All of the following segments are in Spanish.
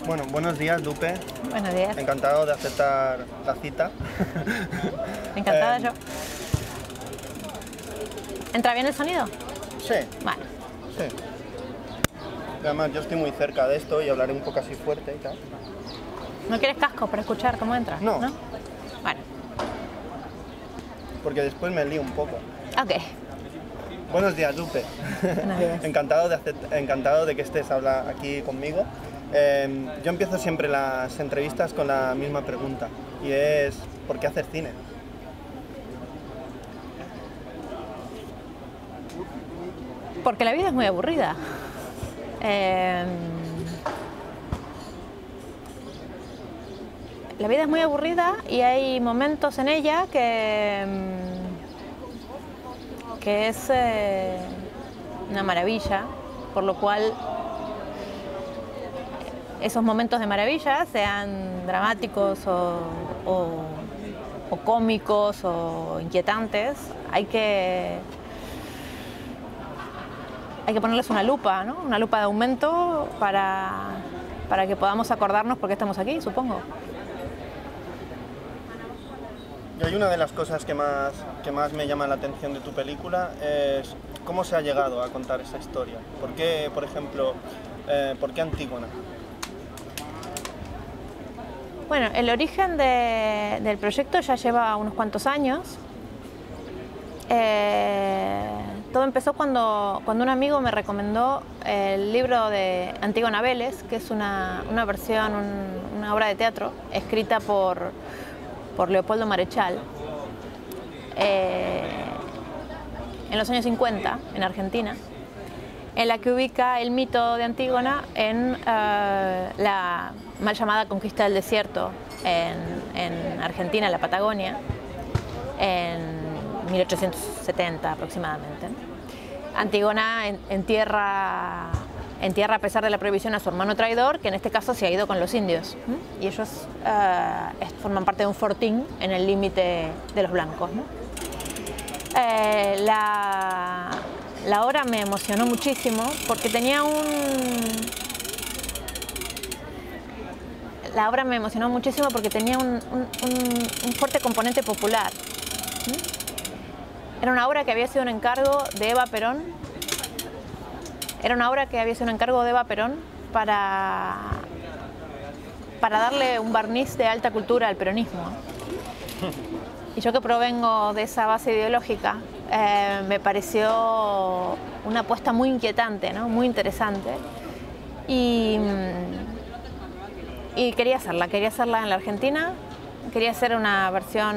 Bueno, buenos días, Lupe. Buenos días. Encantado de aceptar la cita. Encantada yo. ¿Entra bien el sonido? Sí, Vale. sí. Además, yo estoy muy cerca de esto y hablaré un poco así fuerte y tal. ¿No quieres casco para escuchar cómo entra? No. Bueno. Porque después me lío un poco. Ok. Buenos días, Lupe. Buenos días. Encantado de que estés aquí conmigo. Yo empiezo siempre las entrevistas con la misma pregunta y es ¿por qué hacer cine? Porque la vida es muy aburrida. La vida es muy aburrida y hay momentos en ella que es una maravilla, por lo cual esos momentos de maravilla, sean dramáticos o cómicos o inquietantes, hay que ponerles una lupa, ¿no? Una lupa de aumento para que podamos acordarnos por qué estamos aquí, supongo. Y hay una de las cosas que más me llama la atención de tu película es cómo se ha llegado a contar esa historia. ¿Por qué, por ejemplo, por qué Antígona? Bueno, el origen del proyecto ya lleva unos cuantos años. Todo empezó cuando un amigo me recomendó el libro de Antígona Vélez, que es una versión, una obra de teatro escrita por Leopoldo Marechal en los años 50 en Argentina, en la que ubica el mito de Antígona en la mal llamada conquista del desierto en Argentina, en la Patagonia, en 1870 aproximadamente. Forma entierra a pesar de la prohibición a su hermano traidor, que en este caso se ha ido con los indios. Y ellos forman parte de un fortín en el límite de los blancos, ¿no? La obra me emocionó muchísimo porque tenía un fuerte componente popular. Era una obra que había sido un encargo de Eva Perón. Para darle un barniz de alta cultura al peronismo. Y yo, que provengo de esa base ideológica, me pareció una apuesta muy inquietante, ¿no? Muy interesante. Y quería hacerla en la Argentina. Quería hacer una versión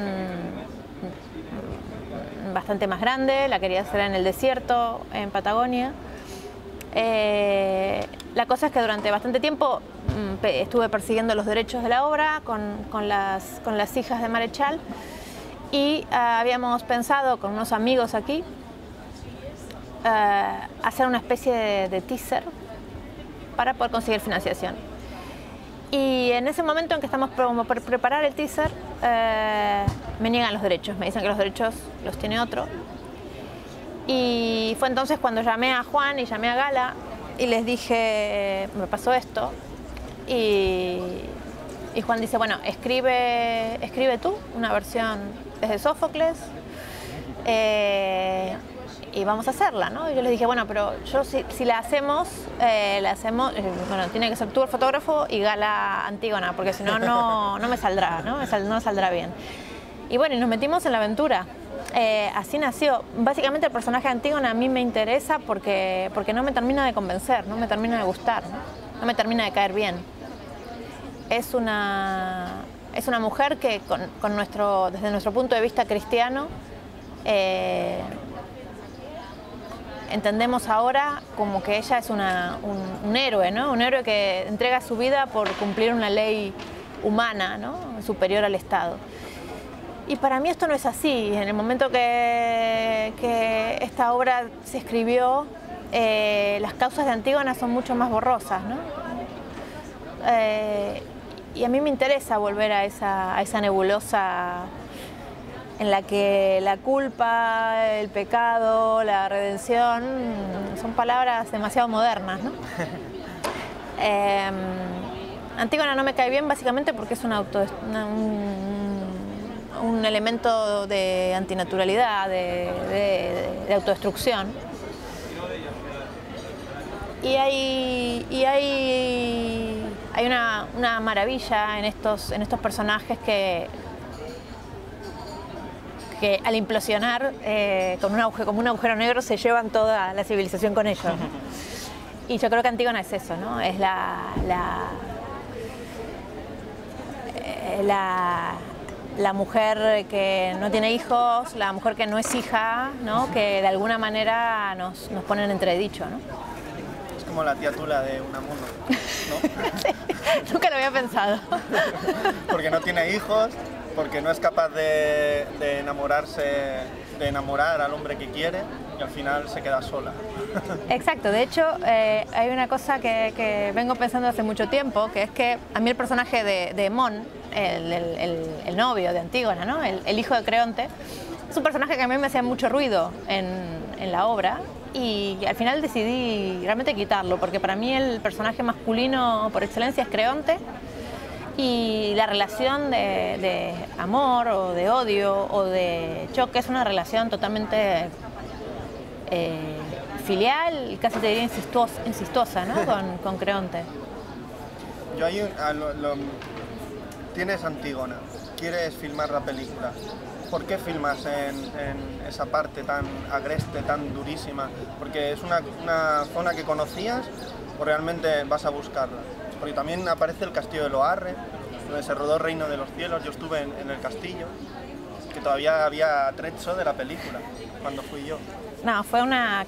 bastante más grande, la quería hacer en el desierto, en Patagonia. La cosa es que durante bastante tiempo estuve persiguiendo los derechos de la obra con las hijas de Marechal y habíamos pensado con unos amigos aquí hacer una especie de teaser para poder conseguir financiación. Y en ese momento en que estamos por preparar el teaser, me niegan los derechos, me dicen que los derechos los tiene otro. Y fue entonces cuando llamé a Juan y llamé a Gala y les dije, me pasó esto. Y Juan dice, bueno, escribe tú una versión desde Sófocles y vamos a hacerla, ¿no? Y yo les dije, bueno, pero yo si la hacemos, bueno, tiene que ser tú el fotógrafo y Gala Antígona, porque si no, no me saldrá, ¿no? No saldrá bien. Y bueno, y nos metimos en la aventura. Así nació. Básicamente el personaje de Antígona a mí me interesa porque no me termina de convencer, no me termina de gustar, no me termina de caer bien. Es una mujer que desde nuestro punto de vista cristiano entendemos ahora como que ella es un héroe, ¿no? Un héroe que entrega su vida por cumplir una ley humana, ¿no? Superior al Estado. Y para mí esto no es así. En el momento que esta obra se escribió, las causas de Antígona son mucho más borrosas, ¿no? Y a mí me interesa volver a esa nebulosa en la que la culpa, el pecado, la redención son palabras demasiado modernas, ¿no? Antígona no me cae bien básicamente porque es un elemento de antinaturalidad, de autodestrucción. Y hay una maravilla en estos personajes que al implosionar como un agujero negro se llevan toda la civilización con ellos, ¿no? Y yo creo que Antígona es eso, ¿no? Es la mujer que no tiene hijos, la mujer que no es hija, ¿no? Que de alguna manera nos pone en entredicho, ¿no? Es como la tía Tula de Unamuno, ¿no? Sí, nunca lo había pensado. Porque no tiene hijos, porque no es capaz de enamorar al hombre que quiere y al final se queda sola. Exacto, de hecho hay una cosa que vengo pensando hace mucho tiempo, que es que a mí el personaje de Mon, el novio de Antígona, ¿no? El hijo de Creonte, es un personaje que a mí me hacía mucho ruido en la obra y al final decidí realmente quitarlo, porque para mí el personaje masculino por excelencia es Creonte. Y la relación de amor o de odio o de choque es una relación totalmente filial, casi te diría incestuosa, ¿no? con Creonte. Tienes Antígona, quieres filmar la película. ¿Por qué filmas en esa parte tan agreste, tan durísima? ¿Porque es una zona que conocías o realmente vas a buscarla? Porque también aparece el castillo de Loarre, donde se rodó Reino de los Cielos. Yo estuve en el castillo, que todavía había trecho de la película, cuando fui yo. No, fue unas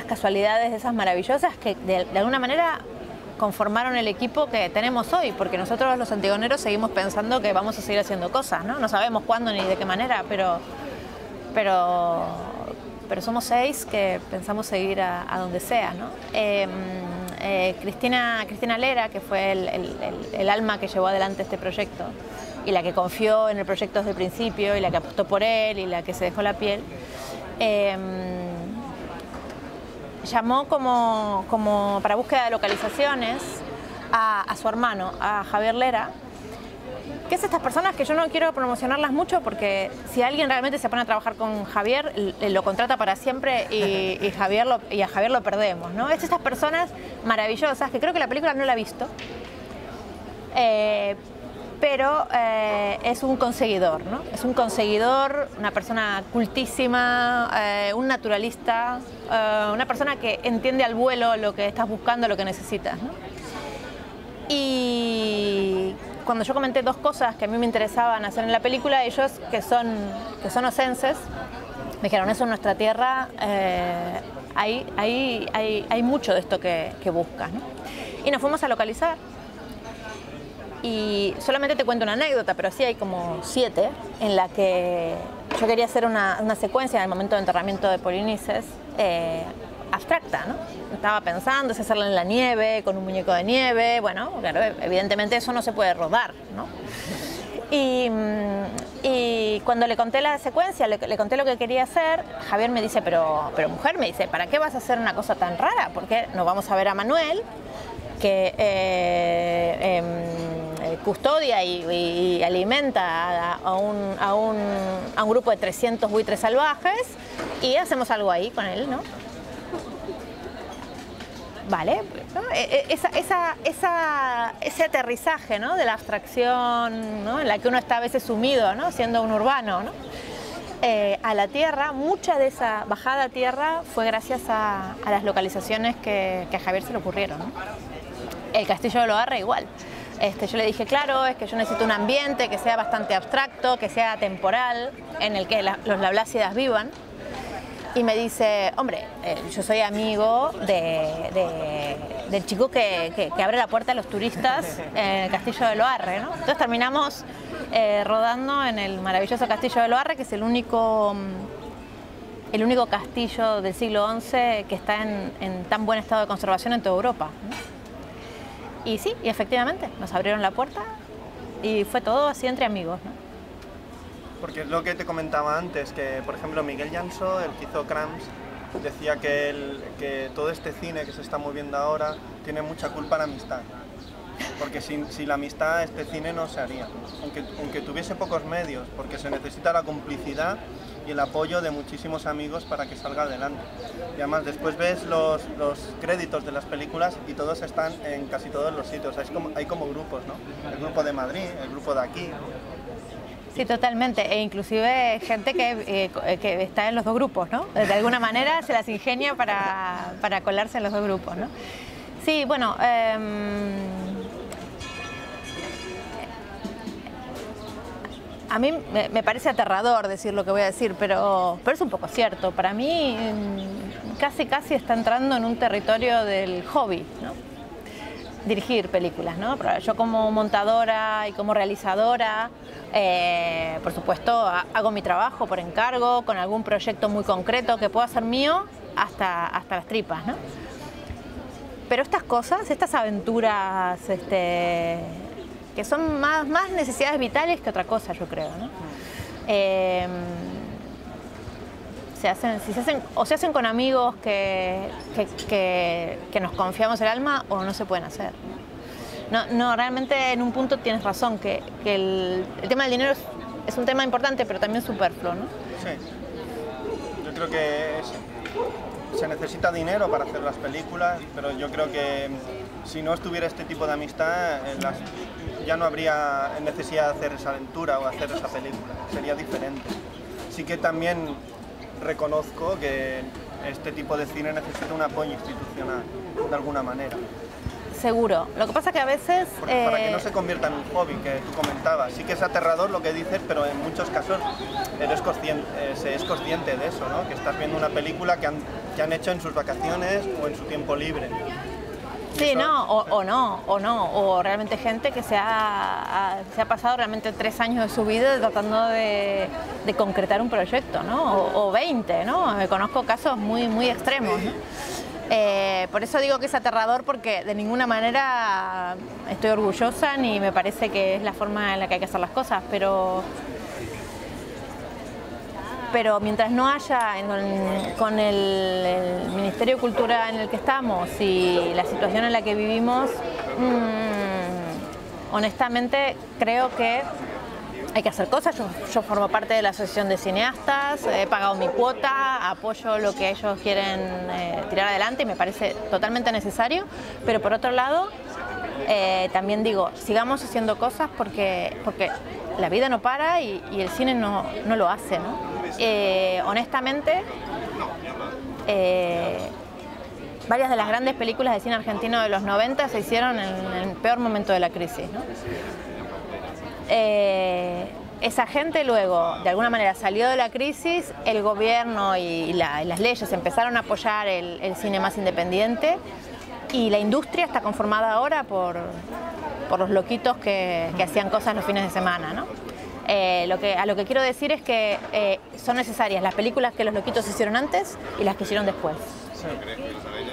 casualidades de esas maravillosas que de alguna manera conformaron el equipo que tenemos hoy, porque nosotros los antigoneros seguimos pensando que vamos a seguir haciendo cosas, ¿no? No sabemos cuándo ni de qué manera, pero somos 6 que pensamos seguir a donde sea, ¿no? Cristina Lera, que fue el alma que llevó adelante este proyecto y la que confió en el proyecto desde el principio y la que apostó por él y la que se dejó la piel, llamó como para búsqueda de localizaciones a su hermano, a Javier Lera, que es estas personas que yo no quiero promocionarlas mucho porque si alguien realmente se pone a trabajar con Javier, lo contrata para siempre y a Javier lo perdemos, ¿no? Es estas personas maravillosas, que creo que la película no la ha visto, pero es un conseguidor, ¿no? Es un conseguidor, una persona cultísima, un naturalista, una persona que entiende al vuelo lo que estás buscando, lo que necesitas, ¿no? Y cuando yo comenté 2 cosas que a mí me interesaban hacer en la película, ellos, que son osenses, me dijeron, eso en nuestra tierra hay mucho de esto que buscas, ¿no? Y nos fuimos a localizar. Y solamente te cuento una anécdota, pero sí hay como 7 en la que yo quería hacer una secuencia en el momento de enterramiento de Polinices abstracta, ¿no? Estaba pensando si hacerla en la nieve, con un muñeco de nieve, bueno, claro, evidentemente eso no se puede rodar, ¿no? Y cuando le conté la secuencia, le conté lo que quería hacer, Javier me dice, pero mujer, me dice, ¿para qué vas a hacer una cosa tan rara? Porque nos vamos a ver a Manuel, que custodia y alimenta a un grupo de 300 buitres salvajes y hacemos algo ahí con él, ¿no? Vale, ¿no? Ese aterrizaje, ¿no? De la abstracción, ¿no? En la que uno está a veces sumido, ¿no? Siendo un urbano, ¿no? A la tierra, mucha de esa bajada a tierra fue gracias a las localizaciones que a Javier se le ocurrieron, ¿no? El castillo de Loarre igual. Yo le dije, claro, es que yo necesito un ambiente que sea bastante abstracto, que sea temporal, en el que los lablácidas vivan. Y me dice, hombre, yo soy amigo del chico que abre la puerta a los turistas en el castillo de Loarre, ¿no? Entonces terminamos rodando en el maravilloso castillo de Loarre, que es el único castillo del siglo XI que está en tan buen estado de conservación en toda Europa, ¿no? Y sí, y efectivamente, nos abrieron la puerta y fue todo así entre amigos, ¿no? Porque es lo que te comentaba antes, que por ejemplo Miguel Llansó, el que hizo Cramps, decía que todo este cine que se está moviendo ahora tiene mucha culpa la amistad. porque sin la amistad este cine no se haría, aunque tuviese pocos medios, porque se necesita la complicidad y el apoyo de muchísimos amigos para que salga adelante. Y además después ves los créditos de las películas y todos están en casi todos los sitios, hay como grupos, ¿no? El grupo de Madrid, el grupo de aquí. Sí, totalmente, e inclusive gente que está en los dos grupos, ¿no? De alguna manera se las ingenia para colarse en los dos grupos, ¿no? Sí, bueno, a mí me parece aterrador decir lo que voy a decir, pero es un poco cierto. Para mí casi está entrando en un territorio del hobby, ¿no? Dirigir películas, ¿no? Yo como montadora y como realizadora, por supuesto, hago mi trabajo por encargo, con algún proyecto muy concreto que pueda ser mío hasta las tripas, ¿no? Pero estas cosas, estas aventuras, que son más necesidades vitales que otra cosa, yo creo, ¿no? Se hacen con amigos que nos confiamos el alma o no se pueden hacer. No, realmente en un punto tienes razón, que el tema del dinero es un tema importante, pero también superfluo, ¿no? Sí, yo creo que se necesita dinero para hacer las películas, pero yo creo que si no estuviera este tipo de amistad, ya no habría necesidad de hacer esa aventura o hacer esa película, sería diferente. Sí que también reconozco que este tipo de cine necesita un apoyo institucional, de alguna manera. Seguro. Lo que pasa es que a veces... Para que no se convierta en un hobby, que tú comentabas. Sí que es aterrador lo que dices, pero en muchos casos se es consciente de eso, ¿no? Que estás viendo una película que han hecho en sus vacaciones o en su tiempo libre. Sí, no, o realmente gente que se ha pasado realmente 3 años de su vida tratando de concretar un proyecto, ¿no? O 20, ¿no? Conozco casos muy extremos, ¿no? Por eso digo que es aterrador, porque de ninguna manera estoy orgullosa ni me parece que es la forma en la que hay que hacer las cosas, pero mientras no haya con el Ministerio de Cultura en el que estamos y la situación en la que vivimos, honestamente creo que hay que hacer cosas. Yo formo parte de la Asociación de Cineastas, he pagado mi cuota, apoyo lo que ellos quieren tirar adelante y me parece totalmente necesario, pero por otro lado también digo, sigamos haciendo cosas porque la vida no para y el cine no lo hace, ¿no? Honestamente, varias de las grandes películas de cine argentino de los 90 se hicieron en el peor momento de la crisis, ¿no? Esa gente luego, de alguna manera, salió de la crisis, el gobierno y las leyes empezaron a apoyar el cine más independiente y la industria está conformada ahora por los loquitos que hacían cosas los fines de semana, ¿no? A lo que quiero decir es que son necesarias las películas que los loquitos hicieron antes y las que hicieron después. Sí.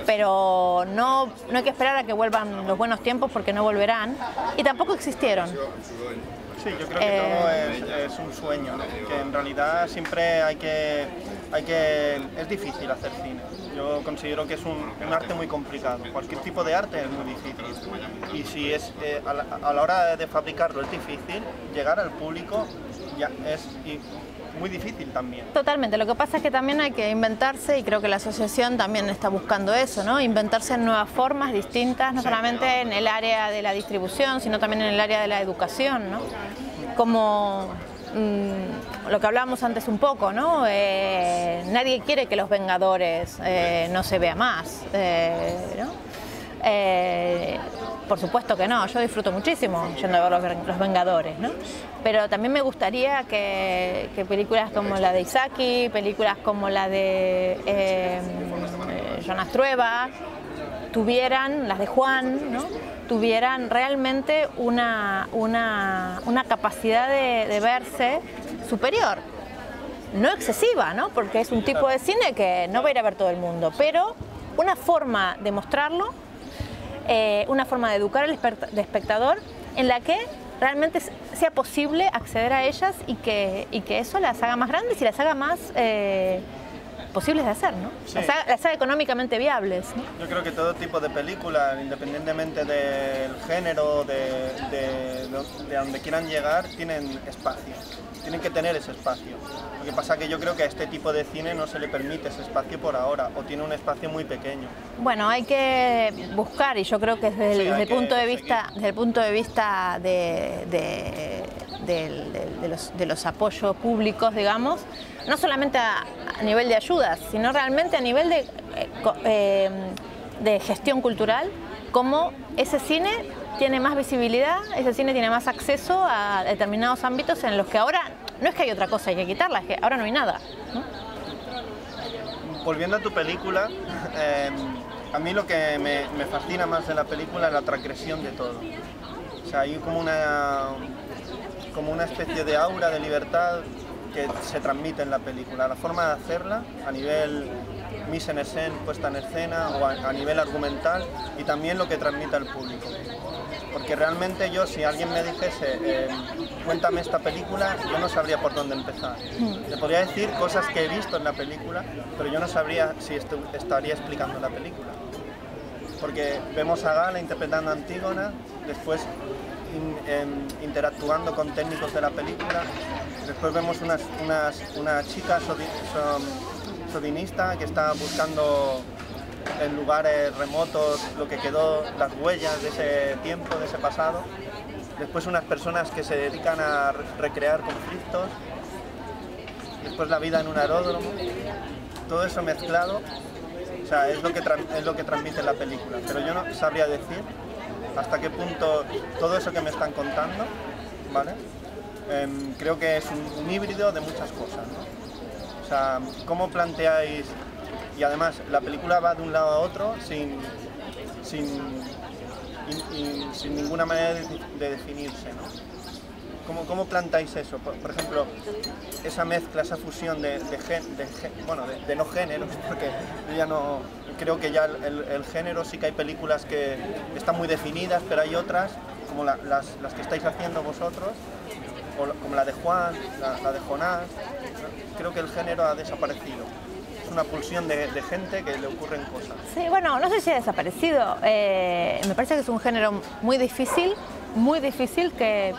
Pero no hay que esperar a que vuelvan los buenos tiempos, porque no volverán y tampoco existieron. Sí, yo creo que todo es un sueño, ¿no? Que en realidad siempre es difícil hacer cine. Yo considero que es un arte muy complicado. Cualquier tipo de arte es muy difícil. Y si a la hora de fabricarlo es difícil, llegar al público ya es muy difícil también. Totalmente. Lo que pasa es que también hay que inventarse, y creo que la asociación también está buscando eso, ¿no? Inventarse nuevas formas distintas, no solamente en el área de la distribución, sino también en el área de la educación, ¿no? Como lo que hablábamos antes un poco, ¿no? Nadie quiere que Los Vengadores no se vea más, ¿no? Por supuesto que no, yo disfruto muchísimo yendo a ver Los Vengadores, ¿no? Pero también me gustaría que películas como la de Isaki, películas como la de Jonas Trueba, las de Juan, ¿no? Tuvieran realmente una capacidad de verse superior. No excesiva, ¿no? Porque es un tipo de cine que no va a ir a ver todo el mundo, pero una forma de mostrarlo, una forma de educar al espectador en la que realmente sea posible acceder a ellas y que eso las haga más grandes y las haga más posibles de hacer, ¿no? Sí. Las haga económicamente viables, ¿no? Yo creo que todo tipo de películas, independientemente del género, de donde quieran llegar, tienen espacio. Tienen que tener ese espacio. Lo que pasa es que yo creo que a este tipo de cine no se le permite ese espacio por ahora, o tiene un espacio muy pequeño. Bueno, hay que buscar, y yo creo que desde el punto de vista de los apoyos públicos, digamos, no solamente a nivel de ayudas, sino realmente a nivel de gestión cultural, cómo ese cine tiene más visibilidad, ese cine tiene más acceso a determinados ámbitos en los que ahora no es que hay otra cosa, hay que quitarla, es que ahora no hay nada, ¿no? Volviendo a tu película, a mí lo que me fascina más de la película es la transgresión de todo. O sea, hay como una especie de aura de libertad que se transmite en la película. La forma de hacerla, a nivel mise en scène, puesta en escena, o a nivel argumental, y también lo que transmite al público. Porque realmente yo, si alguien me dijese, cuéntame esta película, yo no sabría por dónde empezar. Le podría decir cosas que he visto en la película, pero yo no sabría si estaría explicando la película. Porque vemos a Gala interpretando a Antígona, después interactuando con técnicos de la película, después vemos una chica sodinista que está buscando en lugares remotos lo que quedó, las huellas de ese tiempo, de ese pasado. Después unas personas que se dedican a recrear conflictos. Después la vida en un aeródromo. Todo eso mezclado, o sea, es lo que transmite la película. Pero yo no sabría decir hasta qué punto todo eso que me están contando, ¿vale? Creo que es un híbrido de muchas cosas, ¿no? O sea, ¿cómo planteáis? Y además, la película va de un lado a otro sin ninguna manera de definirse, ¿no? ¿Cómo planteáis eso? Por ejemplo, esa mezcla, esa fusión de no géneros, porque yo ya no... Creo que ya el género sí que hay películas que están muy definidas, pero hay otras, como las que estáis haciendo vosotros, como la de Juan, la de Jonás. Creo que el género ha desaparecido. Una pulsión de gente que le ocurren cosas. Sí, bueno, no sé si ha desaparecido. Me parece que es un género muy difícil que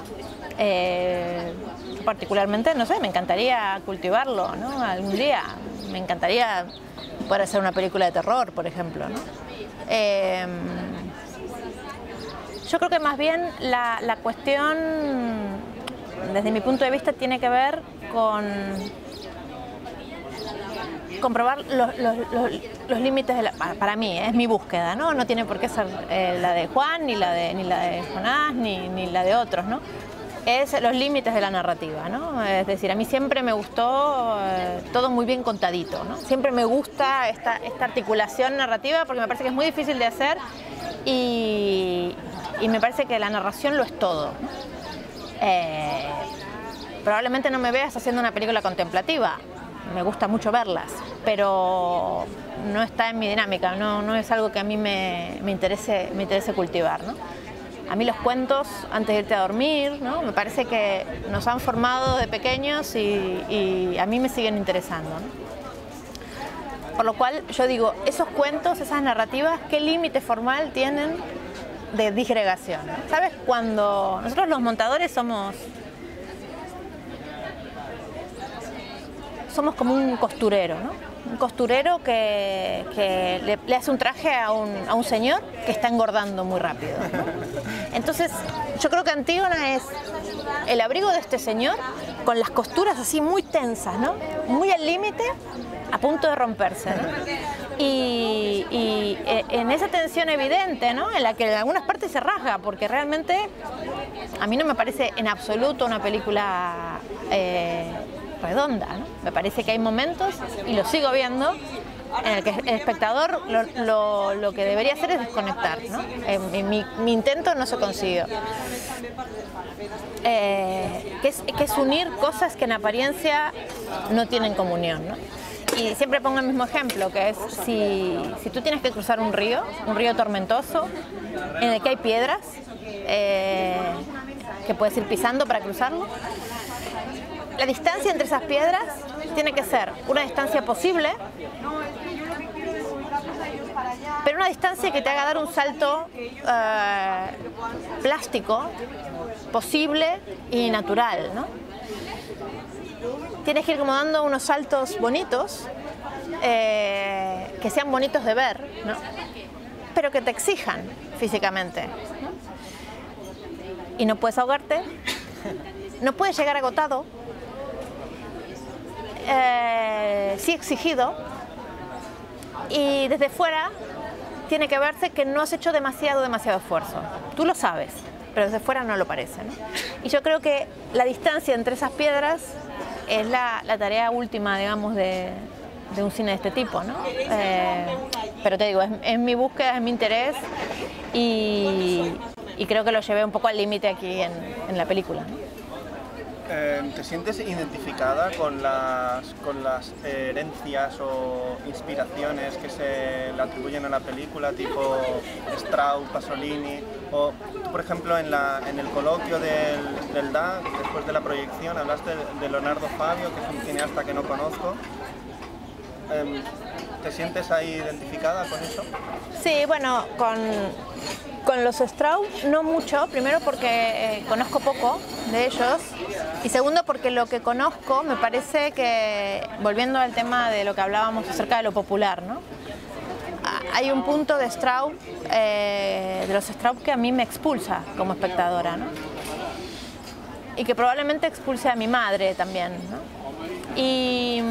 particularmente, no sé, me encantaría cultivarlo, ¿no? Algún día. Me encantaría poder hacer una película de terror, por ejemplo, ¿no? Yo creo que más bien la cuestión, desde mi punto de vista, tiene que ver con comprobar los límites para mí, es mi búsqueda, ¿no? No tiene por qué ser la de Juan, ni la de Jonás, ni la de otros, ¿no? Es los límites de la narrativa, ¿no? Es decir, a mí siempre me gustó todo muy bien contadito, ¿no? Siempre me gusta esta articulación narrativa porque me parece que es muy difícil de hacer y me parece que la narración lo es todo, ¿no? Probablemente no me veas haciendo una película contemplativa. Me gusta mucho verlas, pero no está en mi dinámica, no es algo que a mí me interese cultivar, ¿no? A mí los cuentos antes de irte a dormir, ¿no? Me parece que nos han formado de pequeños y a mí me siguen interesando, ¿no? Por lo cual yo digo, esos cuentos, esas narrativas, ¿qué límite formal tienen de disgregación? ¿Sabes? Cuando nosotros los montadores somos como un costurero, ¿no? Un costurero que le hace un traje a un señor que está engordando muy rápido, ¿no? Entonces, yo creo que Antígona es el abrigo de este señor con las costuras así muy tensas, ¿no? Muy al límite, a punto de romperse, ¿no? Y en esa tensión evidente, ¿no? En la que en algunas partes se rasga, porque realmente a mí no me parece en absoluto una película redonda, ¿no? Me parece que hay momentos, y lo sigo viendo, en el que el espectador lo que debería hacer es desconectar, ¿no? Mi intento no se consiguió. Que es unir cosas que en apariencia no tienen comunión, ¿no? Y siempre pongo el mismo ejemplo, que es si tú tienes que cruzar un río tormentoso, en el que hay piedras que puedes ir pisando para cruzarlo, la distancia entre esas piedras tiene que ser una distancia posible, pero una distancia que te haga dar un salto plástico, posible y natural, ¿no? Tienes que ir como dando unos saltos bonitos, que sean bonitos de ver, ¿no? Pero que te exijan físicamente, ¿no? Y no puedes ahogarte, no puedes llegar agotado, sí exigido, y desde fuera tiene que verse que no has hecho demasiado esfuerzo. Tú lo sabes, pero desde fuera no lo parece, ¿no? Y yo creo que la distancia entre esas piedras es la tarea última, digamos, de un cine de este tipo, ¿no? Pero te digo, es mi búsqueda, es mi interés, y creo que lo llevé un poco al límite aquí en la película, ¿no? ¿Te sientes identificada con las herencias o inspiraciones que se le atribuyen a la película, tipo Strauss, Pasolini? O tú, por ejemplo, en el coloquio del DA, después de la proyección, hablaste de Leonardo Fabio, que es un cineasta que no conozco. ¿Te sientes ahí identificada con eso? Sí, bueno, con los Strauss no mucho, primero porque conozco poco de ellos, y segundo porque lo que conozco me parece que, volviendo al tema de lo que hablábamos acerca de lo popular, ¿no? Hay un punto de Strauss, de los Strauss, que a mí me expulsa como espectadora, ¿no? Y que probablemente expulse a mi madre también, ¿no? Y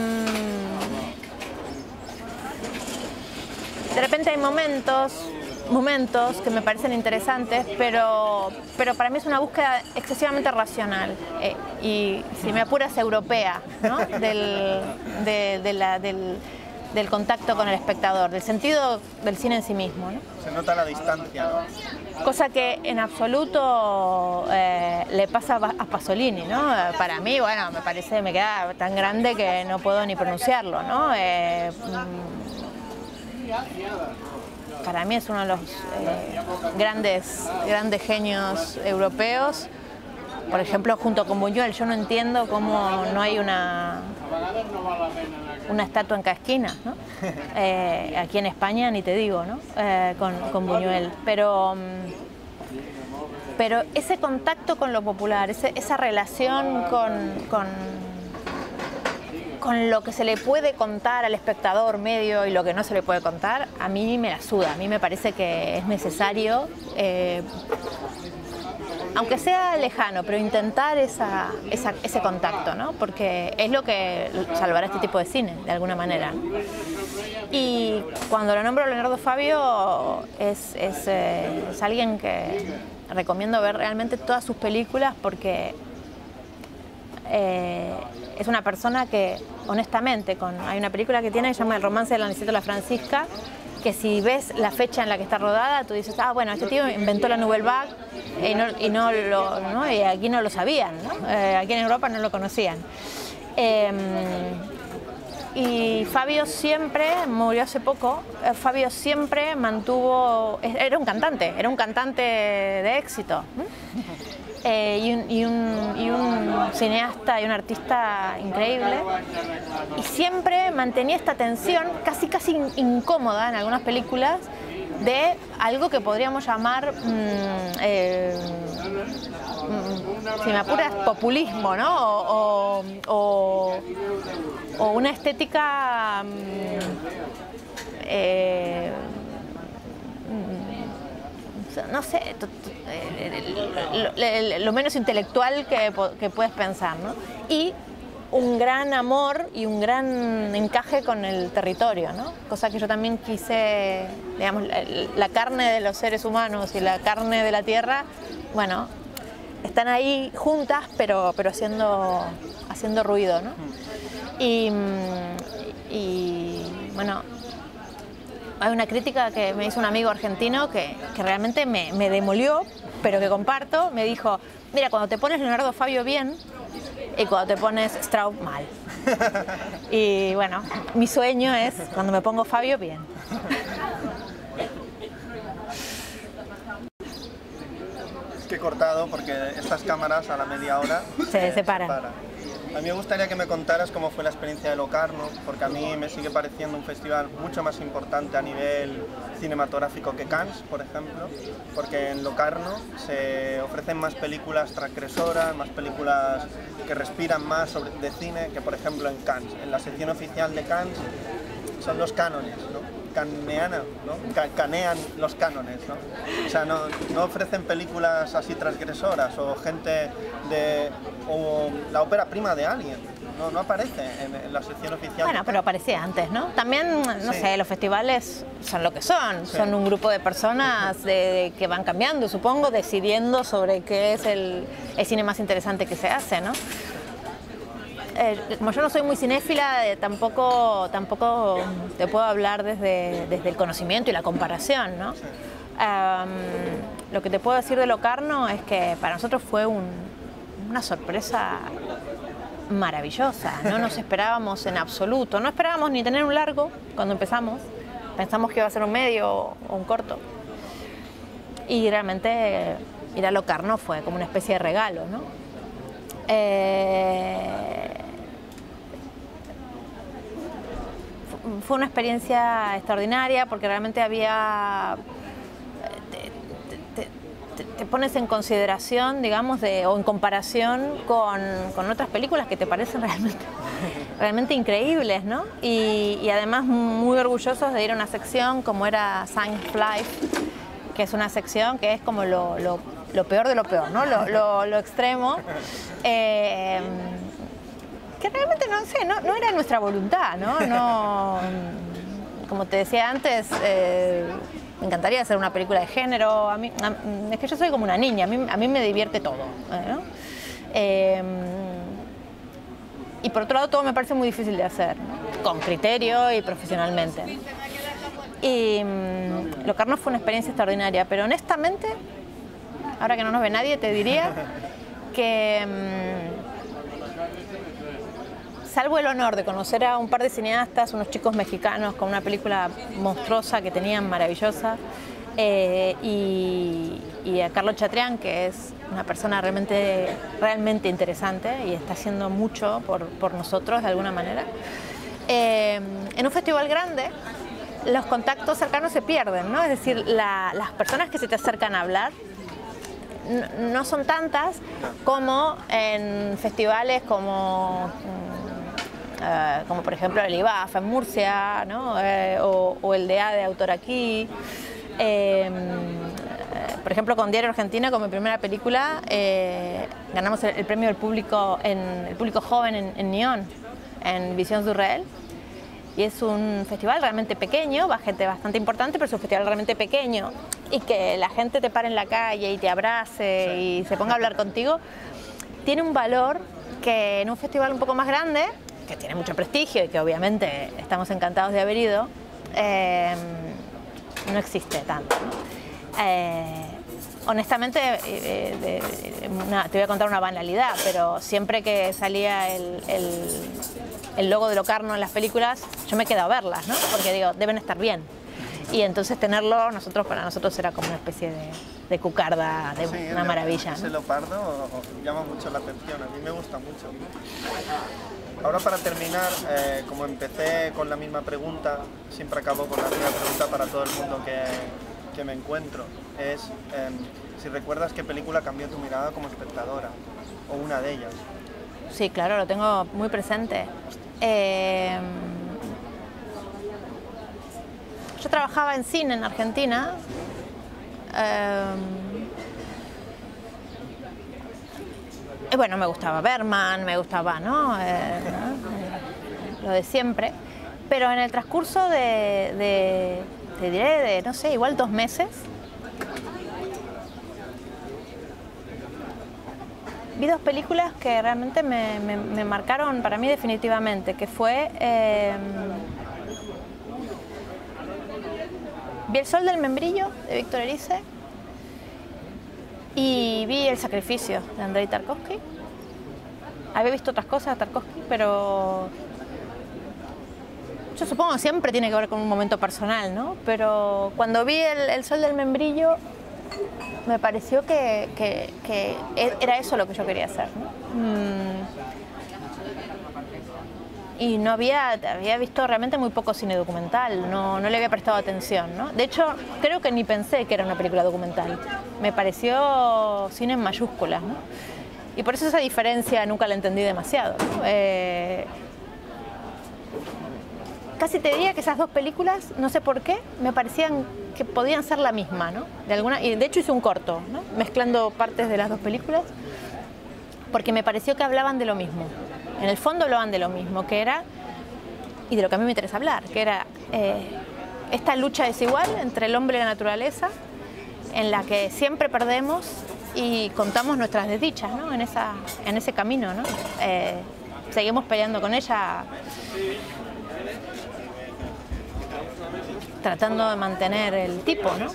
de repente hay momentos que me parecen interesantes, pero para mí es una búsqueda excesivamente racional, y, si me apuras, europea, ¿no? del contacto con el espectador, del sentido del cine en sí mismo, ¿no? Se nota la distancia, ¿no? Cosa que en absoluto le pasa a Pasolini, ¿no? Para mí, bueno, me parece, me queda tan grande que no puedo ni pronunciarlo, ¿no? Para mí es uno de los grandes genios europeos. Por ejemplo, junto con Buñuel, yo no entiendo cómo no hay una estatua en cada esquina, ¿no? Aquí en España ni te digo, ¿no? Con Buñuel. Pero ese contacto con lo popular, esa relación con lo que se le puede contar al espectador medio y lo que no se le puede contar, a mí me la suda. A mí me parece que es necesario, aunque sea lejano, pero intentar ese contacto, ¿no? Porque es lo que salvará este tipo de cine, de alguna manera, ¿no? Y cuando lo nombro a Leonardo Fabio, es alguien que recomiendo ver realmente todas sus películas, porque es una persona que, honestamente, hay una película que tiene, que se llama El romance de la Aniceto y la Francisca, que si ves la fecha en la que está rodada, tú dices, ah, bueno, este tío inventó la Nouvelle Vague, y aquí no lo sabían, ¿no? Aquí en Europa no lo conocían. Y Fabio siempre, murió hace poco, Fabio siempre era un cantante de éxito. Y un cineasta y un artista increíble, y siempre mantenía esta tensión casi incómoda en algunas películas de algo que podríamos llamar, si me apuras, populismo, ¿no? O una estética no sé, lo menos intelectual que puedes pensar, ¿no? Y un gran amor y un gran encaje con el territorio, ¿no? Cosa que yo también quise, digamos, la carne de los seres humanos y la carne de la tierra, bueno, están ahí juntas, pero haciendo ruido, ¿no? Y bueno, hay una crítica que me hizo un amigo argentino que realmente me demolió, pero que comparto. Me dijo, mira, cuando te pones Leonardo Fabio bien, y cuando te pones Strauss mal. Y bueno, mi sueño es, cuando me pongo Fabio, bien. Es que he cortado porque estas cámaras a la media hora se separan. A mí me gustaría que me contaras cómo fue la experiencia de Locarno, porque a mí me sigue pareciendo un festival mucho más importante a nivel cinematográfico que Cannes, por ejemplo, porque en Locarno se ofrecen más películas transgresoras, más películas que respiran más de cine que, por ejemplo, en Cannes. En la sección oficial de Cannes son los cánones, ¿no? Canean los cánones, ¿no? O sea, no ofrecen películas así transgresoras o o la ópera prima de alguien. No aparece en la sección oficial. Bueno, pero aparecía antes, ¿no? También, no sé, los festivales son lo que son. Sí. Son un grupo de personas que van cambiando, supongo, decidiendo sobre qué es el cine más interesante que se hace, ¿no? Como yo no soy muy cinéfila, tampoco te puedo hablar desde el conocimiento y la comparación, ¿no? Sí. Lo que te puedo decir de Locarno es que para nosotros fue una sorpresa maravillosa. No nos esperábamos en absoluto. No esperábamos ni tener un largo cuando empezamos. Pensamos que iba a ser un medio o un corto. Y realmente ir a Locarno fue como una especie de regalo, ¿no? Fue una experiencia extraordinaria porque realmente te pones en consideración, digamos, o en comparación con otras películas que te parecen realmente increíbles, ¿no? Y además muy orgullosos de ir a una sección como era Science of Life, que es una sección que es como lo peor de lo peor, ¿no? Lo extremo. Que realmente no era nuestra voluntad, ¿no? Como te decía antes, me encantaría hacer una película de género. Es que yo soy como una niña, a mí me divierte todo, ¿no? Y por otro lado todo me parece muy difícil de hacer, ¿no? Con criterio y profesionalmente. Y Locarno fue una experiencia extraordinaria, pero honestamente, ahora que no nos ve nadie, te diría que salvo el honor de conocer a un par de cineastas, unos chicos mexicanos con una película monstruosa que tenían maravillosa, y a Carlos Chatrián, que es una persona realmente interesante y está haciendo mucho por nosotros de alguna manera. En un festival grande, los contactos cercanos se pierden, ¿no? Es decir, las personas que se te acercan a hablar no son tantas como en festivales como por ejemplo el IBAF en Murcia, ¿no? O el DA de Autor Aquí. Por ejemplo, con Diario Argentina, con mi primera película, ganamos el premio del público, el público joven en Neón, en Visión Surreal. Y es un festival realmente pequeño, va gente bastante importante, pero es un festival realmente pequeño. Y que la gente te pare en la calle y te abrace y se ponga a hablar contigo, tiene un valor que en un festival un poco más grande, que tiene mucho prestigio y que obviamente estamos encantados de haber ido, no existe tanto, ¿no? Honestamente, te voy a contar una banalidad, pero siempre que salía el logo de Locarno en las películas, yo me quedo a verlas, ¿no? Porque digo, deben estar bien. Y entonces tenerlo para nosotros era como una especie de cucarda, de una maravilla, ¿no? Ese leopardo llama mucho la atención, a mí me gusta mucho. Ahora, para terminar, como empecé con la misma pregunta, siempre acabo con la misma pregunta para todo el mundo que me encuentro, es si recuerdas qué película cambió tu mirada como espectadora, o una de ellas. Sí, claro, lo tengo muy presente. Yo trabajaba en cine en Argentina. Bueno, me gustaba Berman, me gustaba, ¿no? Lo de siempre. Pero en el transcurso te diré, no sé, igual 2 meses, vi 2 películas que realmente me marcaron para mí definitivamente, que fue vi El sol del membrillo de Víctor Erice y vi El sacrificio de Andrei Tarkovsky. Había visto otras cosas de Tarkovsky, pero yo supongo que siempre tiene que ver con un momento personal, ¿no? Pero cuando vi El sol del membrillo me pareció que era eso lo que yo quería hacer, ¿no? y no había visto realmente muy poco cine documental, no le había prestado atención, ¿no? De hecho, creo que ni pensé que era una película documental. Me pareció cine en mayúsculas, ¿no? Y por eso esa diferencia nunca la entendí demasiado, ¿no? Casi te diría que esas dos películas, no sé por qué, me parecían que podían ser la misma, ¿no? Y de hecho hice un corto, ¿no? Mezclando partes de las dos películas, porque me pareció que hablaban de lo mismo. En el fondo hablaban de lo mismo, que era, y de lo que a mí me interesa hablar, que era esta lucha desigual entre el hombre y la naturaleza, en la que siempre perdemos y contamos nuestras desdichas, ¿no? En ese camino, ¿no? Seguimos peleando con ella, tratando de mantener el tipo, ¿no?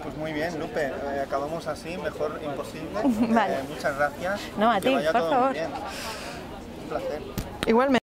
Pues muy bien, Lupe, acabamos así, mejor imposible. Vale. Muchas gracias. No, a ti, que vaya por todo favor. muy bien. Un placer. Igualmente.